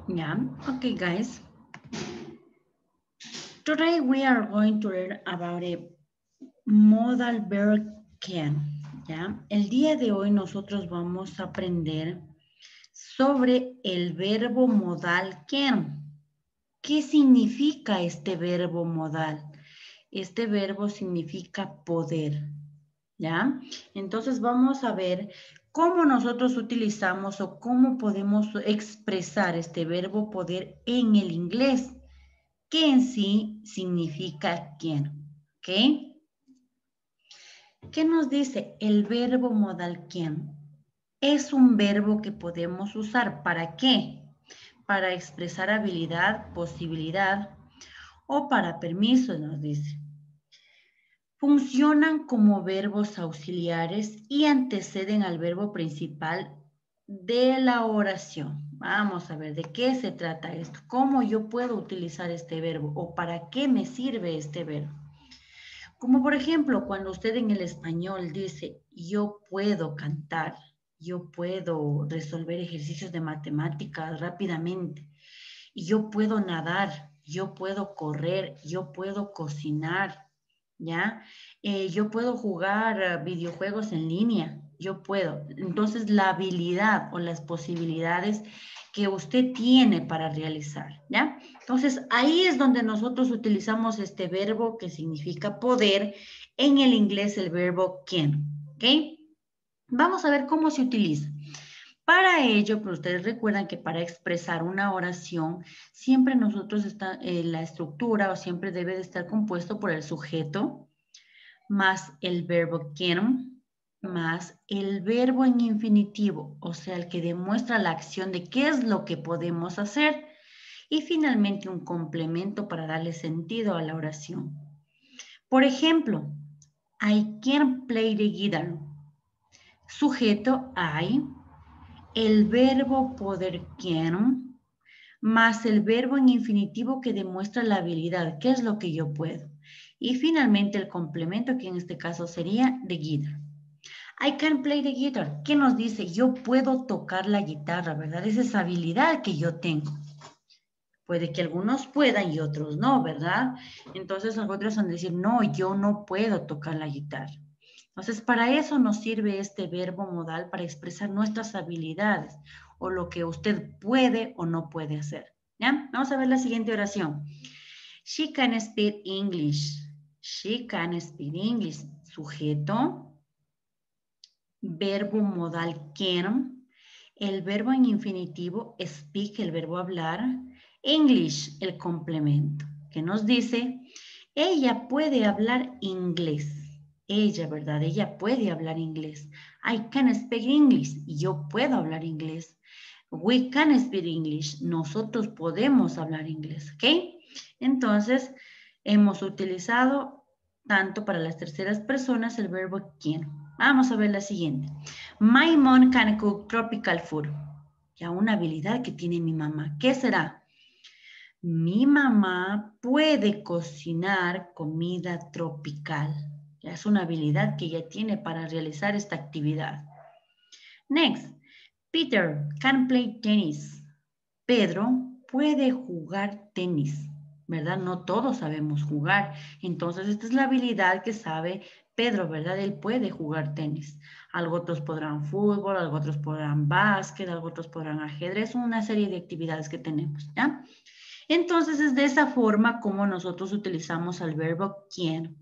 Yeah, okay, guys. Today we are going to learn about a modal verb can. ¿Ya? El día de hoy nosotros vamos a aprender sobre el verbo modal can. ¿Qué significa este verbo modal? Este verbo significa poder. ¿Ya? Entonces vamos a ver cómo nosotros utilizamos o cómo podemos expresar este verbo poder en el inglés, que en sí significa quién. ¿Ok? ¿Qué nos dice el verbo modal quién? Es un verbo que podemos usar. ¿Para qué? Para expresar habilidad, posibilidad o para permiso, nos dice. Funcionan como verbos auxiliares y anteceden al verbo principal de la oración. Vamos a ver de qué se trata esto. ¿Cómo yo puedo utilizar este verbo o para qué me sirve este verbo? Como por ejemplo, cuando usted en el español dice, yo puedo cantar, yo puedo resolver ejercicios de matemáticas rápidamente, y yo puedo nadar, yo puedo correr, yo puedo cocinar, ¿ya? Yo puedo jugar videojuegos en línea, yo puedo. Entonces, la habilidad o las posibilidades que usted tiene para realizar, ¿ya? Entonces, ahí es donde nosotros utilizamos este verbo que significa poder, en el inglés el verbo can, ¿ok? Vamos a ver cómo se utiliza. Para ello, pues ustedes recuerdan que para expresar una oración, siempre nosotros la estructura o siempre debe de estar compuesto por el sujeto, más el verbo can, más el verbo en infinitivo, o sea, el que demuestra la acción de qué es lo que podemos hacer, y finalmente un complemento para darle sentido a la oración. Por ejemplo, I can play the guitar. Sujeto I, el verbo poder can, más el verbo en infinitivo que demuestra la habilidad, qué es lo que yo puedo. Y finalmente el complemento, que en este caso sería the guitar. I can play the guitar. ¿Qué nos dice? Yo puedo tocar la guitarra, ¿verdad? Es esa habilidad que yo tengo. Puede que algunos puedan y otros no, ¿verdad? Entonces nosotros van a decir, no, yo no puedo tocar la guitarra. Entonces, para eso nos sirve este verbo modal, para expresar nuestras habilidades o lo que usted puede o no puede hacer. ¿Ya? Vamos a ver la siguiente oración. She can speak English. She can speak English. Sujeto, verbo modal can, el verbo en infinitivo speak, el verbo hablar, English, el complemento, que nos dice, ella puede hablar inglés. Ella, ¿verdad? Ella puede hablar inglés. I can speak English. Yo puedo hablar inglés. We can speak English. Nosotros podemos hablar inglés, ¿ok? Entonces, hemos utilizado tanto para las terceras personas el verbo can. Vamos a ver la siguiente. My mom can cook tropical food. Ya una habilidad que tiene mi mamá. ¿Qué será? Mi mamá puede cocinar comida tropical. Ya es una habilidad que ella tiene para realizar esta actividad. Next, Peter can play tennis. Pedro puede jugar tenis, ¿verdad? No todos sabemos jugar. Entonces, esta es la habilidad que sabe Pedro, ¿verdad? Él puede jugar tenis. Algo otros podrán fútbol, algo otros podrán básquet, algo otros podrán ajedrez, una serie de actividades que tenemos, ¿ya? Entonces, es de esa forma como nosotros utilizamos el verbo can.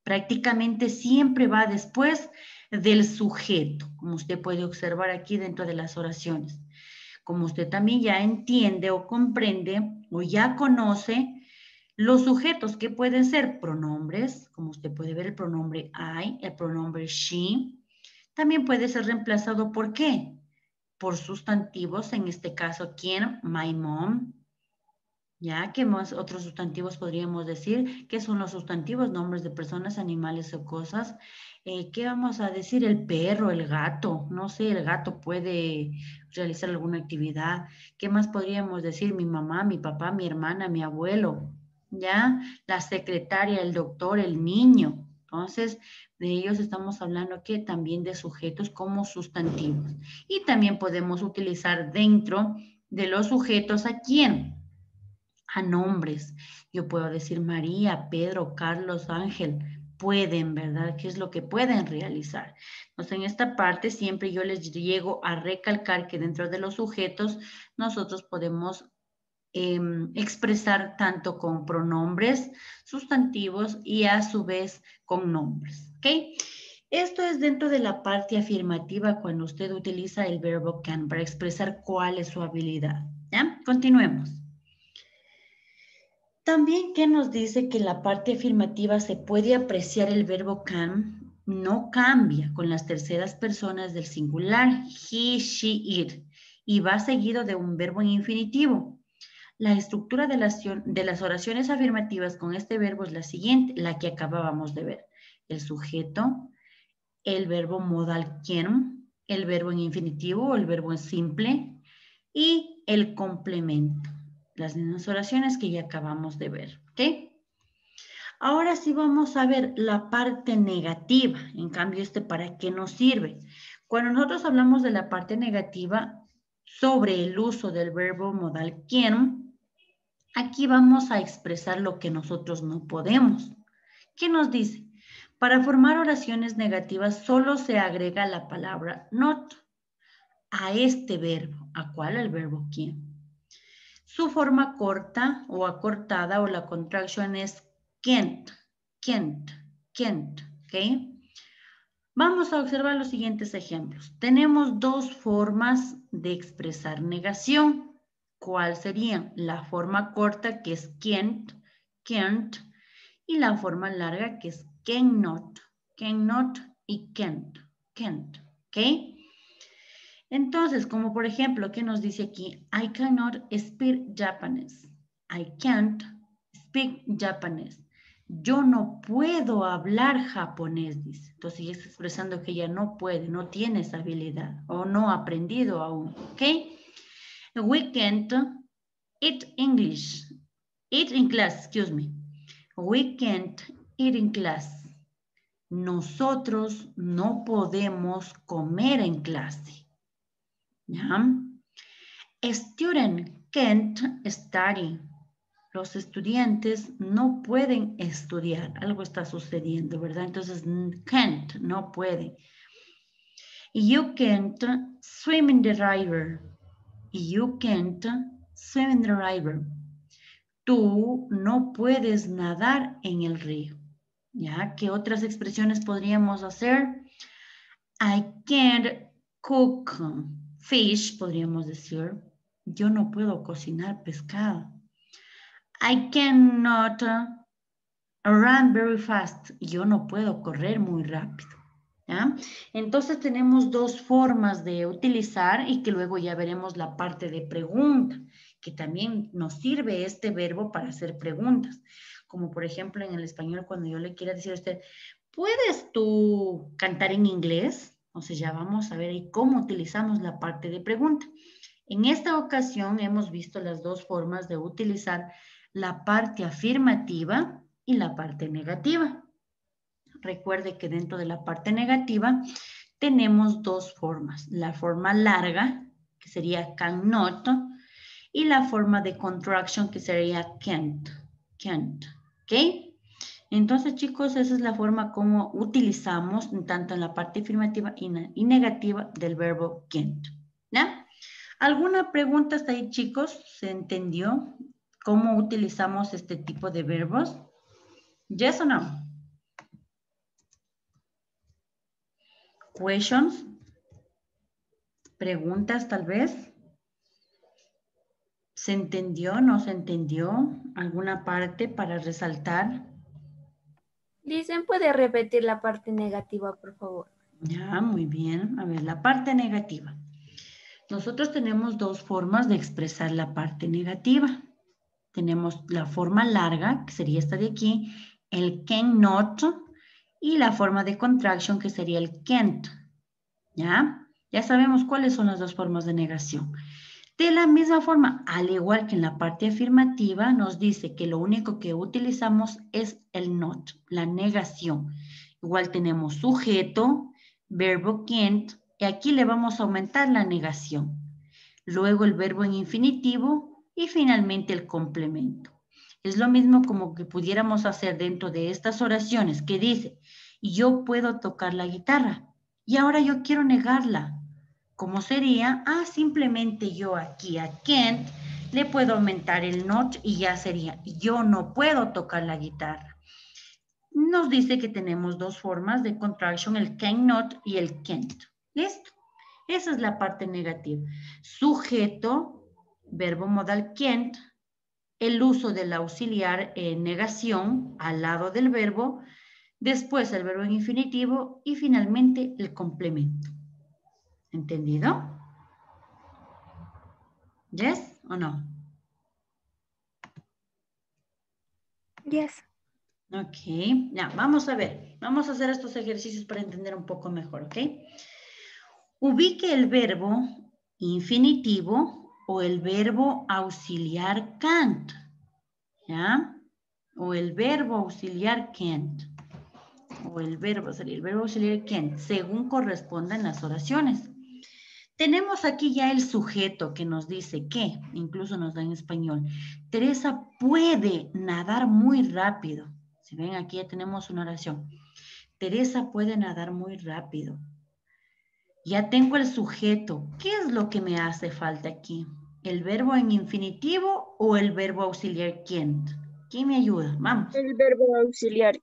Prácticamente siempre va después del sujeto, como usted puede observar aquí dentro de las oraciones. Como usted también ya entiende o comprende o ya conoce los sujetos que pueden ser pronombres, como usted puede ver el pronombre I, el pronombre she, también puede ser reemplazado por qué, por sustantivos, en este caso quién, my mom, ya que más otros sustantivos podríamos decir, ¿qué son los sustantivos? Nombres de personas, animales o cosas. ¿Qué vamos a decir? El perro, el gato, no sé, el gato puede realizar alguna actividad. ¿Qué más podríamos decir? Mi mamá, mi papá, mi hermana, mi abuelo, ¿ya? La secretaria, el doctor, el niño. Entonces, de ellos estamos hablando que también de sujetos como sustantivos. Y también podemos utilizar dentro de los sujetos ¿a quién? A nombres. Yo puedo decir María, Pedro, Carlos, Ángel. Pueden, ¿verdad? ¿Qué es lo que pueden realizar? Entonces, en esta parte siempre yo les llego a recalcar que dentro de los sujetos nosotros podemos expresar tanto con pronombres, sustantivos y a su vez con nombres, ¿ok? Esto es dentro de la parte afirmativa cuando usted utiliza el verbo can para expresar cuál es su habilidad, ¿ya? Continuemos. También, ¿qué nos dice que en la parte afirmativa se puede apreciar el verbo can? No cambia con las terceras personas del singular, he, she, it, y va seguido de un verbo en infinitivo. La estructura de las oraciones afirmativas con este verbo es la siguiente, la que acabábamos de ver. El sujeto, el verbo modal can, el verbo en infinitivo o el verbo en simple y el complemento. Las mismas oraciones que ya acabamos de ver, ¿ok? Ahora sí vamos a ver la parte negativa. En cambio, ¿para qué nos sirve? Cuando nosotros hablamos de la parte negativa sobre el uso del verbo modal can, aquí vamos a expresar lo que nosotros no podemos. ¿Qué nos dice? Para formar oraciones negativas solo se agrega la palabra not a este verbo. ¿A cuál? El verbo can. Su forma corta o acortada o la contracción es can't, can't, can't, ¿ok? Vamos a observar los siguientes ejemplos. Tenemos dos formas de expresar negación. ¿Cuál serían? La forma corta que es can't, can't, y la forma larga que es cannot y can't, can't, ¿ok? Entonces, como por ejemplo, ¿qué nos dice aquí? I cannot speak Japanese. I can't speak Japanese. Yo no puedo hablar japonés, dice. Entonces, ella está expresando que ella no puede, no tiene esa habilidad o no ha aprendido aún, ¿ok? We can't eat English. Eat in class, excuse me. We can't eat in class. Nosotros no podemos comer en clase. ¿Ya? Student can't study. Los estudiantes no pueden estudiar. Algo está sucediendo, ¿verdad? Entonces, can't, no pueden. You can't swim in the river. You can't swim in the river. Tú no puedes nadar en el río. ¿Ya? ¿Qué otras expresiones podríamos hacer? I can't cook fish, podríamos decir. Yo no puedo cocinar pescado. I cannot run very fast. Yo no puedo correr muy rápido. ¿Ya? Entonces tenemos dos formas de utilizar y que luego ya veremos la parte de pregunta, que también nos sirve este verbo para hacer preguntas. Como por ejemplo en el español cuando yo le quiera decir a usted, ¿puedes tú cantar en inglés? Entonces ya vamos a ver ahí cómo utilizamos la parte de pregunta. En esta ocasión hemos visto las dos formas de utilizar la parte afirmativa y la parte negativa. Recuerde que dentro de la parte negativa tenemos dos formas. La forma larga, que sería cannot, y la forma de contraction, que sería can't, can't, ¿ok? Entonces, chicos, esa es la forma como utilizamos tanto en la parte afirmativa y negativa del verbo can't, ¿ya? ¿Alguna pregunta hasta ahí, chicos? ¿Se entendió cómo utilizamos este tipo de verbos? ¿Yes o no? Questions? ¿Preguntas tal vez? ¿Se entendió? ¿No se entendió? ¿Alguna parte para resaltar? Dicen, ¿puede repetir la parte negativa, por favor? Ya, muy bien. A ver, la parte negativa. Nosotros tenemos dos formas de expresar la parte negativa. Tenemos la forma larga, que sería esta de aquí, el cannot, y la forma de contraction, que sería el can't. ¿Ya? Ya sabemos cuáles son las dos formas de negación. De la misma forma, al igual que en la parte afirmativa, nos dice que lo único que utilizamos es el not, la negación. Igual tenemos sujeto, verbo can't, y aquí le vamos a aumentar la negación. luego el verbo en infinitivo y finalmente el complemento. Es lo mismo como que pudiéramos hacer dentro de estas oraciones que dice, yo puedo tocar la guitarra y ahora yo quiero negarla. ¿Cómo sería? Simplemente yo aquí a can't le puedo aumentar el not y ya sería, yo no puedo tocar la guitarra. Nos dice que tenemos dos formas de contraction, el cannot y el can't. ¿Listo? Esa es la parte negativa. Sujeto, verbo modal can't, el uso del auxiliar en negación al lado del verbo, después el verbo en infinitivo y finalmente el complemento. ¿Entendido? ¿Yes o no? Yes. Ok, ya, vamos a ver. Vamos a hacer estos ejercicios para entender un poco mejor, ¿ok? Ubique el verbo infinitivo o el verbo auxiliar can't, ¿ya? O el verbo auxiliar can't. O el verbo auxiliar can't, según correspondan las oraciones. Tenemos aquí ya el sujeto que nos dice que, incluso nos da en español, Teresa puede nadar muy rápido. Si ven, aquí ya tenemos una oración. Teresa puede nadar muy rápido. Ya tengo el sujeto. ¿Qué es lo que me hace falta aquí? ¿El verbo en infinitivo o el verbo auxiliar can't? ¿Quién me ayuda? Vamos. El verbo auxiliar.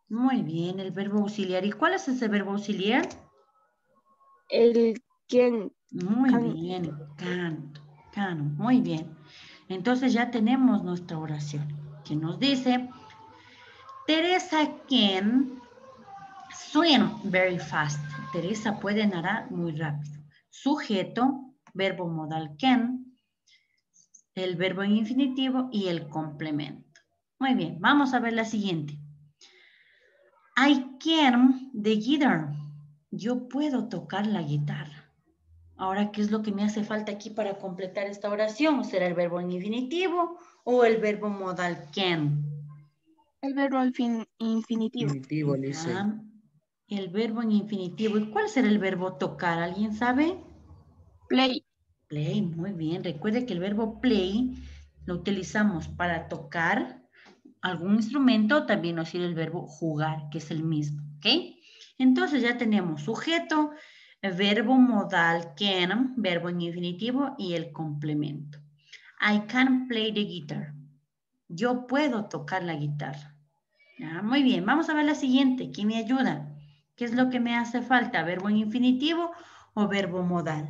Muy bien, el verbo auxiliar. ¿Y cuál es ese verbo auxiliar? El can. Muy bien, can. Muy bien. Entonces ya tenemos nuestra oración que nos dice, Teresa can swim very fast. Teresa puede nadar muy rápido. Sujeto, verbo modal can, el verbo en infinitivo y el complemento. Muy bien, vamos a ver la siguiente. I can the guitar. Yo puedo tocar la guitarra. Ahora, ¿qué es lo que me hace falta aquí para completar esta oración? ¿Será el verbo en infinitivo o el verbo modal can? El verbo infinitivo. Infinitivo, dice. El verbo en infinitivo. ¿Y cuál será el verbo tocar? ¿Alguien sabe? Play. Play, muy bien. Recuerde que el verbo play lo utilizamos para tocar algún instrumento, también nos sirve el verbo jugar, que es el mismo, ¿ok? Entonces ya tenemos sujeto, verbo modal can, verbo en infinitivo y el complemento. I can play the guitar. Yo puedo tocar la guitarra. Ya, muy bien, vamos a ver la siguiente. ¿Quién me ayuda? ¿Qué es lo que me hace falta? ¿Verbo en infinitivo o verbo modal?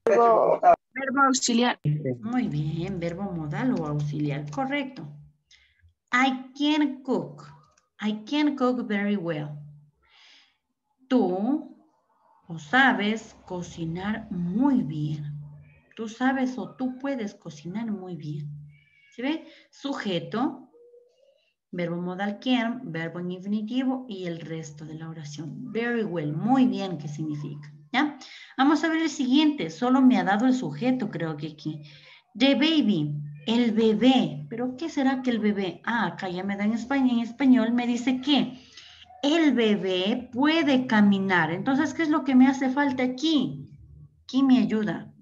Verbo auxiliar. Muy bien, verbo modal o auxiliar, correcto. I can cook. I can cook very well. Tú o sabes cocinar muy bien. Tú sabes o tú puedes cocinar muy bien. ¿Se ve? Sujeto, verbo modal can, verbo en infinitivo y el resto de la oración. Very well, muy bien, ¿qué significa? ¿Ya? Vamos a ver el siguiente. Solo me ha dado el sujeto, creo que aquí. The baby, el bebé. ¿Pero qué será que el bebé? Acá ya me da en español me dice que el bebé puede caminar. Entonces, ¿qué es lo que me hace falta aquí? ¿Quién me ayuda?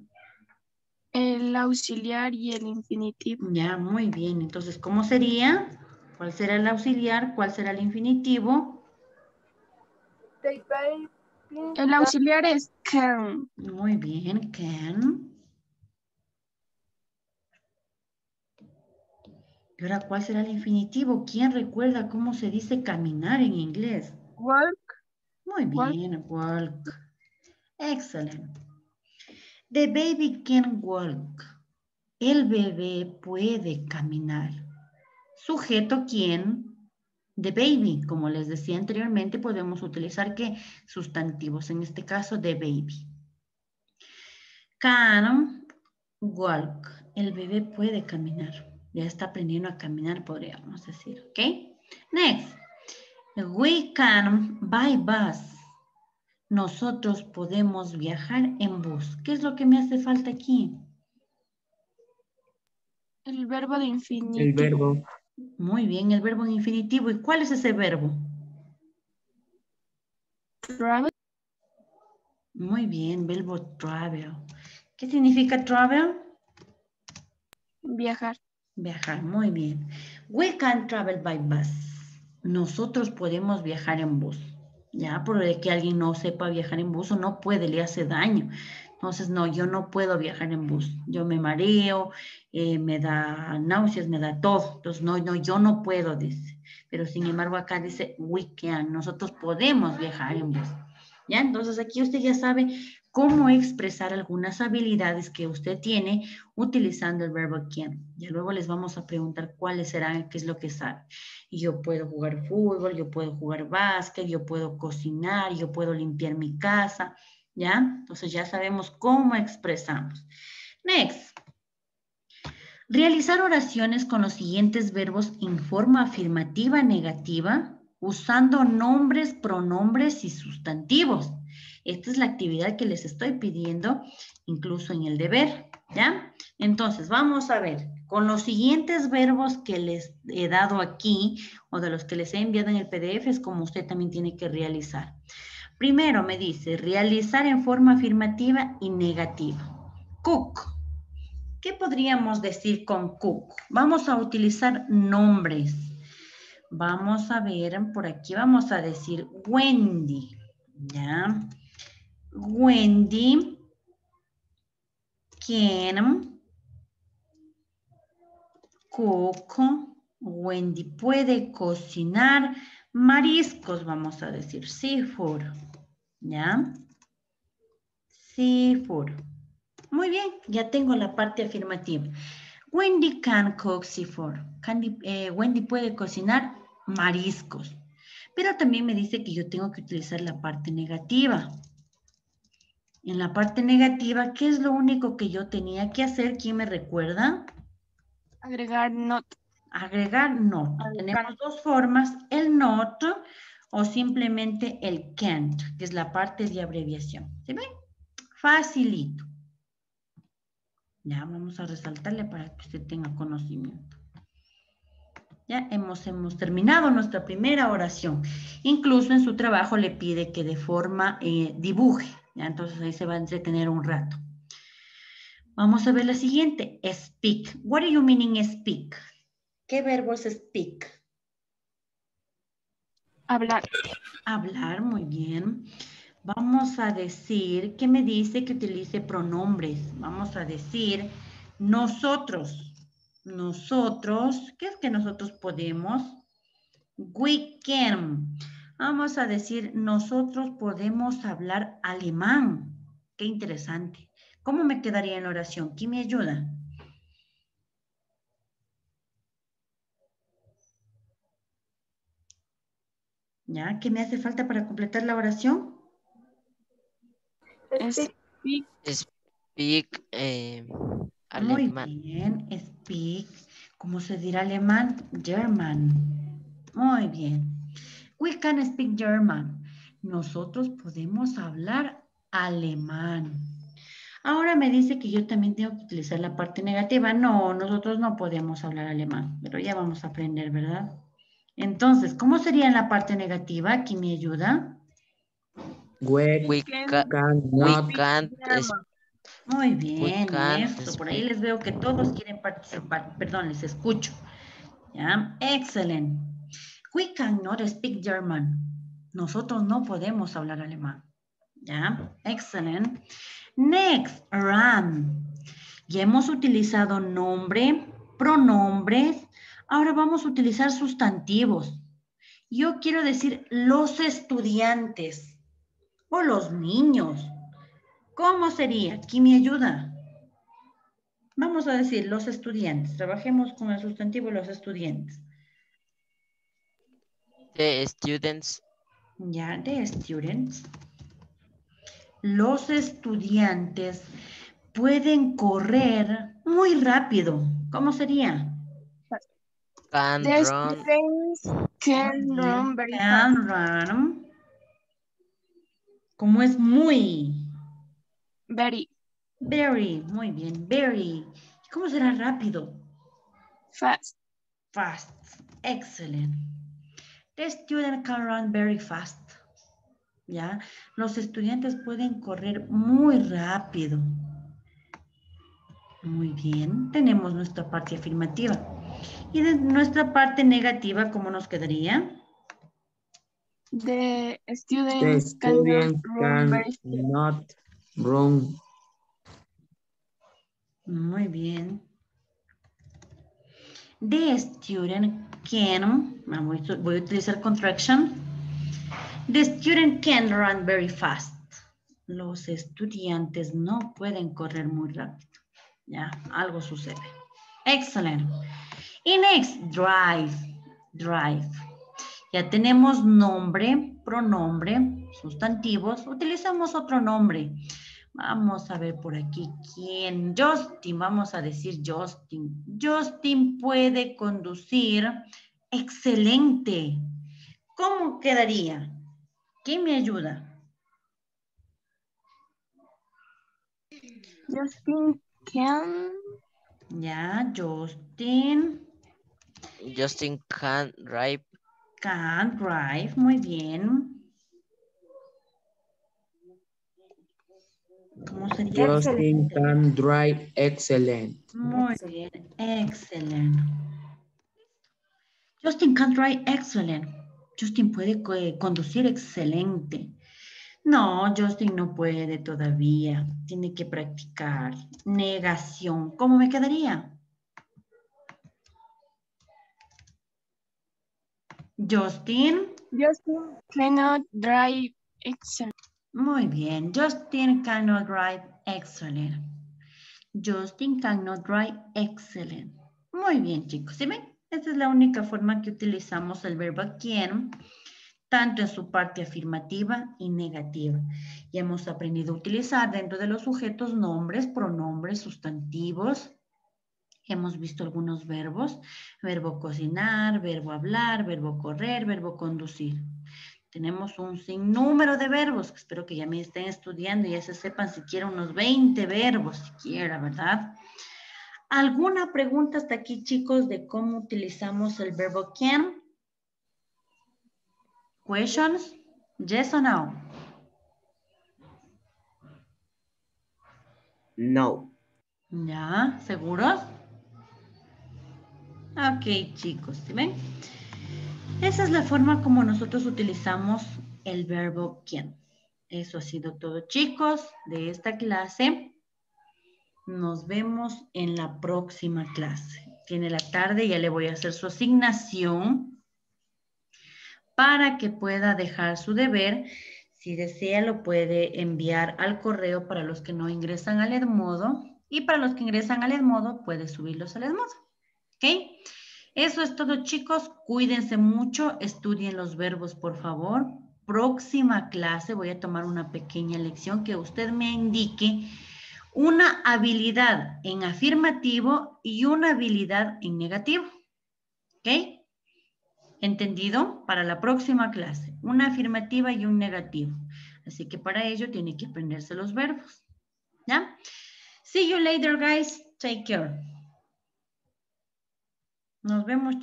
El auxiliar y el infinitivo. Ya, muy bien. Entonces, ¿cómo sería? ¿Cuál será el auxiliar? ¿Cuál será el infinitivo? El auxiliar es can. Muy bien, can. ¿Y ahora cuál será el infinitivo? ¿Quién recuerda cómo se dice caminar en inglés? Walk. Muy Walk. bien, walk. Excelente. The baby can walk. El bebé puede caminar. Sujeto quién, the baby. Como les decía anteriormente, podemos utilizar ¿qué? Sustantivos. En este caso, the baby. Can walk. El bebé puede caminar. Ya está aprendiendo a caminar, podríamos decir. ¿Ok? Next. We can buy bus. Nosotros podemos viajar en bus. ¿Qué es lo que me hace falta aquí? El verbo de infinitivo. El verbo. Muy bien, el verbo en infinitivo. ¿Y cuál es ese verbo? Travel. Muy bien, verbo travel. ¿Qué significa travel? Viajar. Viajar, muy bien. We can travel by bus. Nosotros podemos viajar en bus. Ya, por de que alguien no sepa viajar en bus o no puede, le hace daño. Entonces, no, yo no puedo viajar en bus. Yo me mareo, me da náuseas, me da todo. Entonces, no, yo no puedo, dice. Pero sin embargo, acá dice we can. Nosotros podemos viajar en bus. ¿Ya? Entonces, aquí usted ya sabe cómo expresar algunas habilidades que usted tiene utilizando el verbo can. Ya luego les vamos a preguntar cuáles serán, qué es lo que sabe. Yo puedo jugar fútbol, yo puedo jugar básquet, yo puedo cocinar, yo puedo limpiar mi casa, ¿ya? Entonces ya sabemos cómo expresamos. Next. Realizar oraciones con los siguientes verbos en forma afirmativa negativa usando nombres, pronombres y sustantivos. Esta es la actividad que les estoy pidiendo incluso en el deber, ¿ya? Entonces, vamos a ver, con los siguientes verbos que les he dado aquí o de los que les he enviado en el PDF es como usted también tiene que realizar. Primero me dice, realizar en forma afirmativa y negativa. Cook. ¿Qué podríamos decir con cook? Vamos a utilizar nombres. Vamos a ver, por aquí vamos a decir Wendy, ¿ya? Wendy can cook. Wendy puede cocinar mariscos, vamos a decir, seafood, ¿ya? Seafood. Muy bien, ya tengo la parte afirmativa. Wendy can cook seafood. Wendy puede cocinar mariscos. Pero también me dice que yo tengo que utilizar la parte negativa. En la parte negativa, ¿qué es lo único que yo tenía que hacer? ¿Quién me recuerda? Agregar not. Agregar not. Tenemos dos formas, el not o simplemente el can't, que es la parte de abreviación. ¿Se ven? Facilito. Ya, vamos a resaltarle para que usted tenga conocimiento. Ya hemos terminado nuestra primera oración. Incluso en su trabajo le pide que de forma dibuje. ¿Ya? Entonces ahí se va a entretener un rato. Vamos a ver la siguiente. Speak. What do you mean in speak? ¿Qué verbo es speak? Hablar. Hablar, muy bien. Vamos a decir, ¿qué me dice que utilice pronombres? Vamos a decir nosotros. Nosotros, ¿qué es que nosotros podemos? We can. Vamos a decir, nosotros podemos hablar alemán. Qué interesante. ¿Cómo me quedaría en la oración? ¿Quién me ayuda? ¿Ya? ¿Qué me hace falta para completar la oración? Speak. Speak Muy alemán. bien. Speak. ¿Cómo se dirá alemán? German. Muy bien. We can speak German. Nosotros podemos hablar alemán. Ahora me dice que yo también tengo que utilizar la parte negativa. No, nosotros no podemos hablar alemán, pero ya vamos a aprender, ¿verdad? Entonces, ¿cómo sería en la parte negativa? ¿Quién me ayuda? We Cannot. can't Muy we bien, can't eso. Por ahí speak. les veo que todos quieren participar. Perdón, les escucho. ¿Ya? Excelente. We cannot speak German. Nosotros no podemos hablar alemán. ¿Ya? Excelente. Next, run. Ya hemos utilizado nombre, pronombres. Ahora vamos a utilizar sustantivos. Yo quiero decir los estudiantes o los niños. ¿Cómo sería? ¿Quién me ayuda? Vamos a decir los estudiantes. Trabajemos con el sustantivo los estudiantes. The students. Ya, the students. Los estudiantes pueden correr muy rápido. ¿Cómo sería? Can The run. students can run very fast. Can run. Como es muy. Very Very, muy bien, very. ¿Cómo será rápido? fast. Fast. Excellent. The student can run very fast. ¿Ya? Los estudiantes pueden correr muy rápido. Muy bien, tenemos nuestra parte afirmativa. Y de nuestra parte negativa, ¿cómo nos quedaría? The The students students cannot cannot run. Muy bien. The student can, voy a utilizar contraction. The student can run very fast. Los estudiantes no pueden correr muy rápido. Ya, algo sucede. Excellent. Y next, drive. Drive. Ya tenemos nombre, pronombre, sustantivos. Utilizamos otro nombre. Vamos a ver por aquí quién. Justin, vamos a decir Justin. Justin puede conducir. Excelente. ¿Cómo quedaría? ¿Quién me ayuda? Justin can Ya, Justin Justin can drive. can drive. Muy bien. ¿Cómo sería? Justin can drive excellent. Muy bien. Excelente. Justin can drive excellent. Justin puede conducir excelente. No, Justin no puede todavía. Tiene que practicar. Negación. ¿Cómo me quedaría? Justin. Justin cannot drive excellent. Muy bien. Justin cannot drive excellent. Justin cannot drive excellent. Muy bien, chicos. ¿Sí ven? Esta es la única forma que utilizamos el verbo can, tanto en su parte afirmativa y negativa. Y hemos aprendido a utilizar dentro de los sujetos nombres, pronombres, sustantivos. Hemos visto algunos verbos. Verbo cocinar, verbo hablar, verbo correr, verbo conducir. Tenemos un sinnúmero de verbos, que espero que ya me estén estudiando y ya se sepan siquiera unos 20 verbos, siquiera, ¿verdad? ¿Alguna pregunta hasta aquí, chicos, de cómo utilizamos el verbo can? Questions? Yes or no? No. ¿Ya? ¿Seguros? Ok, chicos, ¿sí ven? Esa es la forma como nosotros utilizamos el verbo can. Eso ha sido todo, chicos, de esta clase. Nos vemos en la próxima clase. Tiene la tarde, ya le voy a hacer su asignación para que pueda dejar su deber. Si desea, lo puede enviar al correo para los que no ingresan al Edmodo. Y para los que ingresan al Edmodo, puede subirlos al Edmodo. ¿Ok? Eso es todo, chicos. Cuídense mucho. Estudien los verbos, por favor. Próxima clase voy a tomar una pequeña lección que usted me indique una habilidad en afirmativo y una habilidad en negativo. ¿Ok? ¿Entendido? Para la próxima clase. Una afirmativa y un negativo. Así que para ello tiene que aprenderse los verbos. ¿Ya? See you later, guys. Take care. Nos vemos.